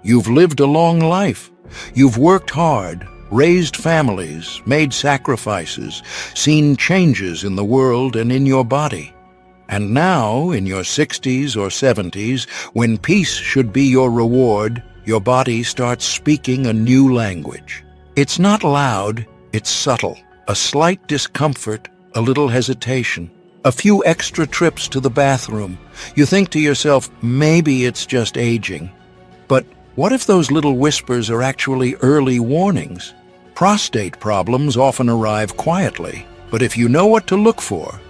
You've lived a long life. You've worked hard, raised families, made sacrifices, seen changes in the world and in your body. And now, in your 60s or 70s, when peace should be your reward, your body starts speaking a new language. It's not loud, it's subtle. A slight discomfort, a little hesitation, a few extra trips to the bathroom. You think to yourself, maybe it's just aging. But what if those little whispers are actually early warnings? Prostate problems often arrive quietly, but if you know what to look for,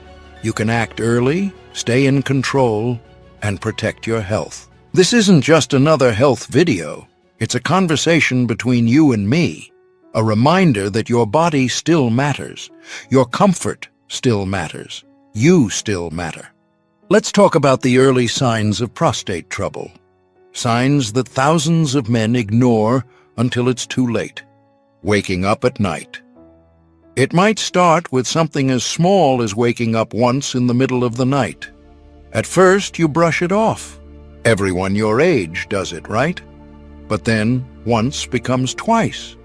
you can act early, stay in control, and protect your health. This isn't just another health video. It's a conversation between you and me, a reminder that your body still matters, your comfort still matters, you still matter. Let's talk about the early signs of prostate trouble. Signs that thousands of men ignore until it's too late. Waking up at night. It might start with something as small as waking up once in the middle of the night. At first, you brush it off. Everyone your age does it, right? But then, once becomes twice,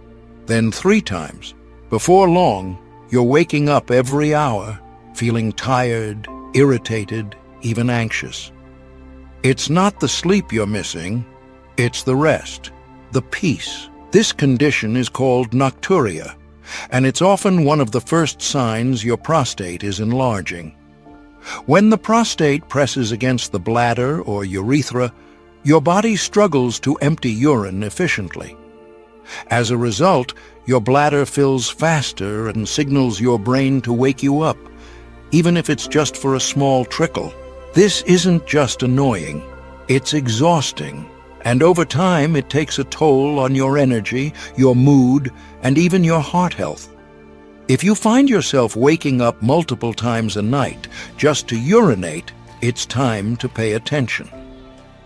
then 3 times. Before long, you're waking up every hour, feeling tired, irritated, even anxious. It's not the sleep you're missing, it's the rest, the peace. This condition is called nocturia, and it's often one of the first signs your prostate is enlarging. When the prostate presses against the bladder or urethra, your body struggles to empty urine efficiently. As a result, your bladder fills faster and signals your brain to wake you up, even if it's just for a small trickle. This isn't just annoying, it's exhausting, and over time it takes a toll on your energy, your mood, and even your heart health. If you find yourself waking up multiple times a night just to urinate, it's time to pay attention.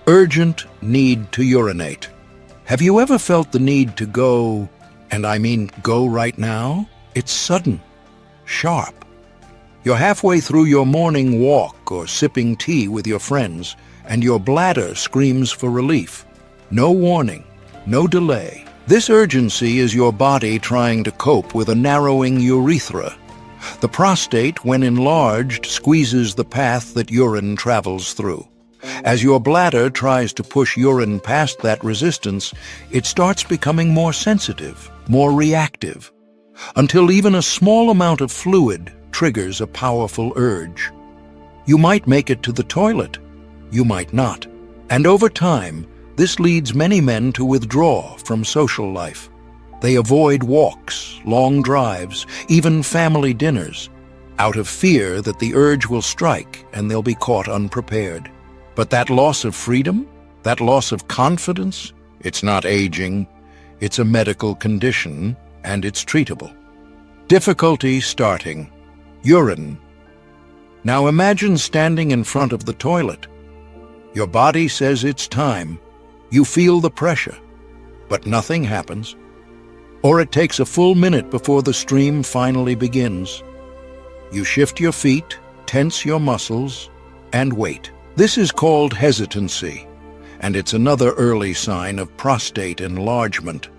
Urgent need to urinate. Have you ever felt the need to go, and I mean go right now? It's sudden, sharp. You're halfway through your morning walk or sipping tea with your friends, and your bladder screams for relief. No warning, no delay. This urgency is your body trying to cope with a narrowing urethra. The prostate, when enlarged, squeezes the path that urine travels through. As your bladder tries to push urine past that resistance, it starts becoming more sensitive, more reactive, until even a small amount of fluid triggers a powerful urge. You might make it to the toilet, you might not. And over time, this leads many men to withdraw from social life. They avoid walks, long drives, even family dinners, out of fear that the urge will strike and they'll be caught unprepared. But that loss of freedom, that loss of confidence, it's not aging, it's a medical condition, and it's treatable. Difficulty starting. Urine. Now imagine standing in front of the toilet. Your body says it's time. You feel the pressure, but nothing happens. Or it takes a full minute before the stream finally begins. You shift your feet, tense your muscles, and wait. This is called hesitancy, and it's another early sign of prostate enlargement.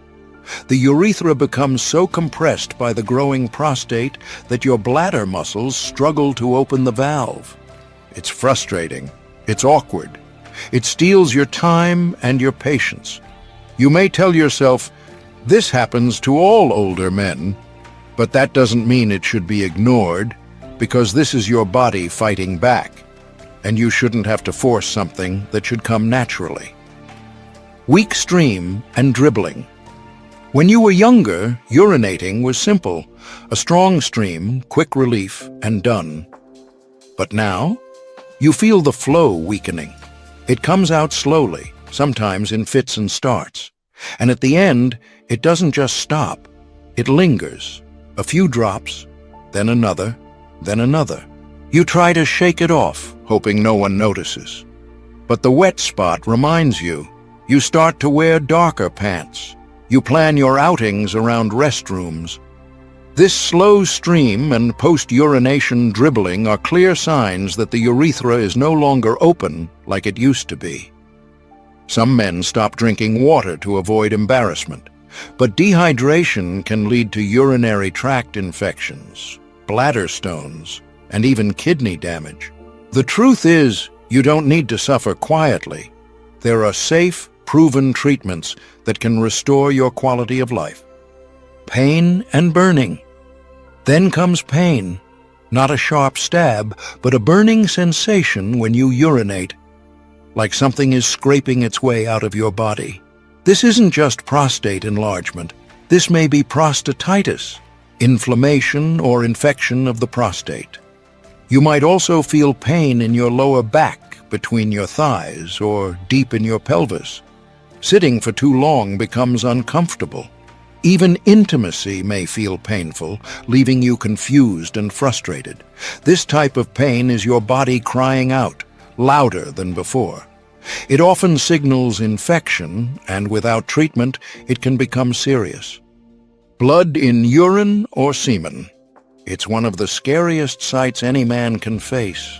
The urethra becomes so compressed by the growing prostate that your bladder muscles struggle to open the valve. It's frustrating. It's awkward. It steals your time and your patience. You may tell yourself, this happens to all older men, but that doesn't mean it should be ignored, because this is your body fighting back, and you shouldn't have to force something that should come naturally. Weak stream and dribbling. When you were younger, urinating was simple. A strong stream, quick relief, and done. But now, you feel the flow weakening. It comes out slowly, sometimes in fits and starts. And at the end, it doesn't just stop. It lingers. A few drops, then another, then another. You try to shake it off, hoping no one notices. But the wet spot reminds you. You start to wear darker pants. You plan your outings around restrooms. This slow stream and post-urination dribbling are clear signs that the urethra is no longer open like it used to be. Some men stop drinking water to avoid embarrassment. But dehydration can lead to urinary tract infections, bladder stones, and even kidney damage. The truth is, you don't need to suffer quietly. There are safe, proven treatments that can restore your quality of life. Pain and burning. Then comes pain. Not a sharp stab, but a burning sensation when you urinate, like something is scraping its way out of your body. This isn't just prostate enlargement. This may be prostatitis, inflammation or infection of the prostate. You might also feel pain in your lower back, between your thighs, or deep in your pelvis. Sitting for too long becomes uncomfortable. Even intimacy may feel painful, leaving you confused and frustrated. This type of pain is your body crying out, louder than before. It often signals infection, and without treatment, it can become serious. Blood in urine or semen. It's one of the scariest sights any man can face.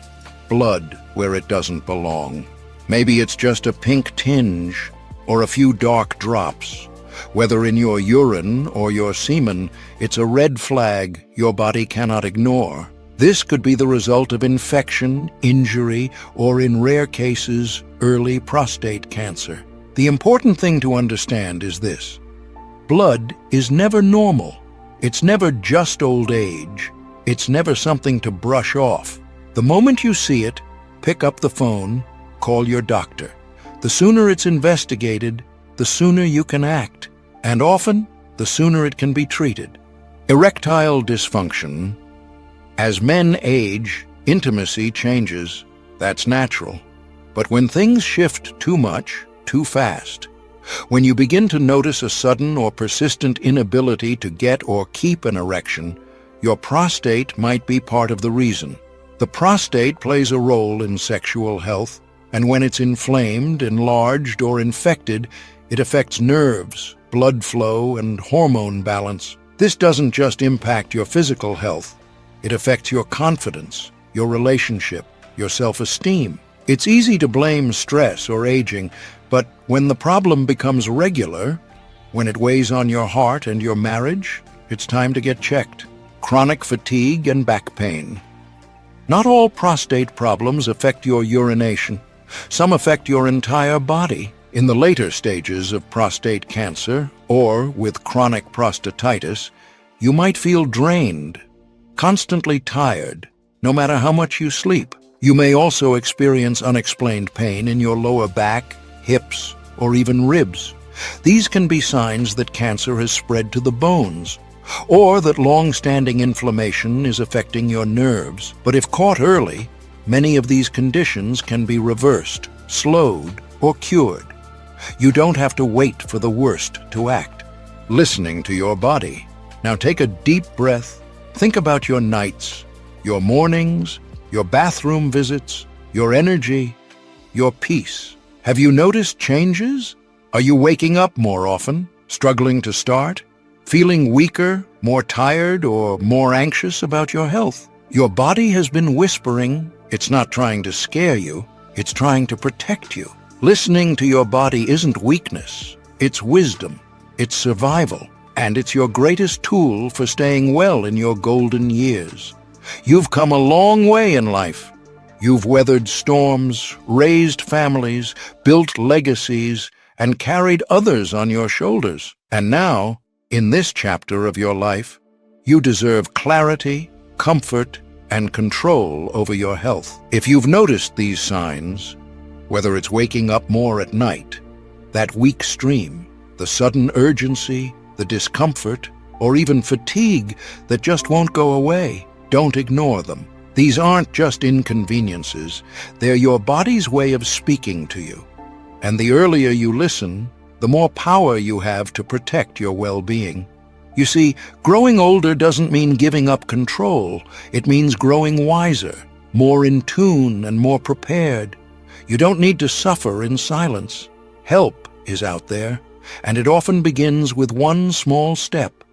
Blood where it doesn't belong. Maybe it's just a pink tinge or a few dark drops. Whether in your urine or your semen, it's a red flag your body cannot ignore. This could be the result of infection, injury, or in rare cases, early prostate cancer. The important thing to understand is this. Blood is never normal. It's never just old age. It's never something to brush off. The moment you see it, pick up the phone, call your doctor. The sooner it's investigated, the sooner you can act. And often, the sooner it can be treated. Erectile dysfunction. As men age, intimacy changes. That's natural. But when things shift too much, too fast, when you begin to notice a sudden or persistent inability to get or keep an erection, your prostate might be part of the reason. The prostate plays a role in sexual health, and when it's inflamed, enlarged, or infected, it affects nerves, blood flow, and hormone balance. This doesn't just impact your physical health. It affects your confidence, your relationship, your self-esteem. It's easy to blame stress or aging, but when the problem becomes regular, when it weighs on your heart and your marriage, it's time to get checked. Chronic fatigue and back pain. Not all prostate problems affect your urination. Some affect your entire body. In the later stages of prostate cancer, or with chronic prostatitis, you might feel drained, constantly tired, no matter how much you sleep. You may also experience unexplained pain in your lower back, hips, or even ribs. These can be signs that cancer has spread to the bones, or that long-standing inflammation is affecting your nerves. But if caught early, many of these conditions can be reversed, slowed, or cured. You don't have to wait for the worst to act. Listening to your body. Now take a deep breath. Think about your nights, your mornings, your bathroom visits, your energy, your peace. Have you noticed changes? Are you waking up more often, struggling to start, feeling weaker, more tired, or more anxious about your health? Your body has been whispering. It's not trying to scare you, it's trying to protect you. Listening to your body isn't weakness, it's wisdom, it's survival, and it's your greatest tool for staying well in your golden years. You've come a long way in life. You've weathered storms, raised families, built legacies, and carried others on your shoulders. And now, in this chapter of your life, you deserve clarity, comfort, and control over your health. If you've noticed these signs, whether it's waking up more at night, that weak stream, the sudden urgency, the discomfort, or even fatigue that just won't go away, don't ignore them. These aren't just inconveniences, they're your body's way of speaking to you. And the earlier you listen, the more power you have to protect your well-being. You see, growing older doesn't mean giving up control. It means growing wiser, more in tune, and more prepared. You don't need to suffer in silence. Help is out there, and it often begins with one small step: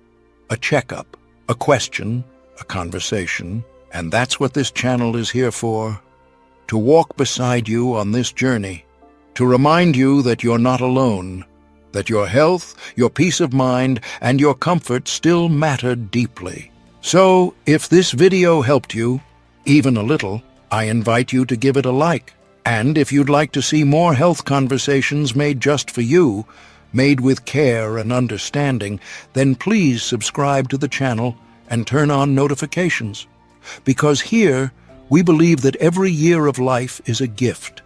a checkup, a question, a conversation. And that's what this channel is here for, to walk beside you on this journey. to remind you that you're not alone, that your health, your peace of mind, and your comfort still matter deeply. So, if this video helped you, even a little, I invite you to give it a like. And if you'd like to see more health conversations made just for you, made with care and understanding, then please subscribe to the channel and turn on notifications. Because here, we believe that every year of life is a gift,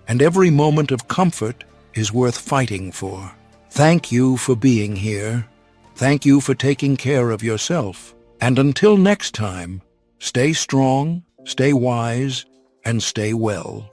and every moment of comfort is worth fighting for. Thank you for being here. Thank you for taking care of yourself. And until next time, stay strong, stay wise, and stay well.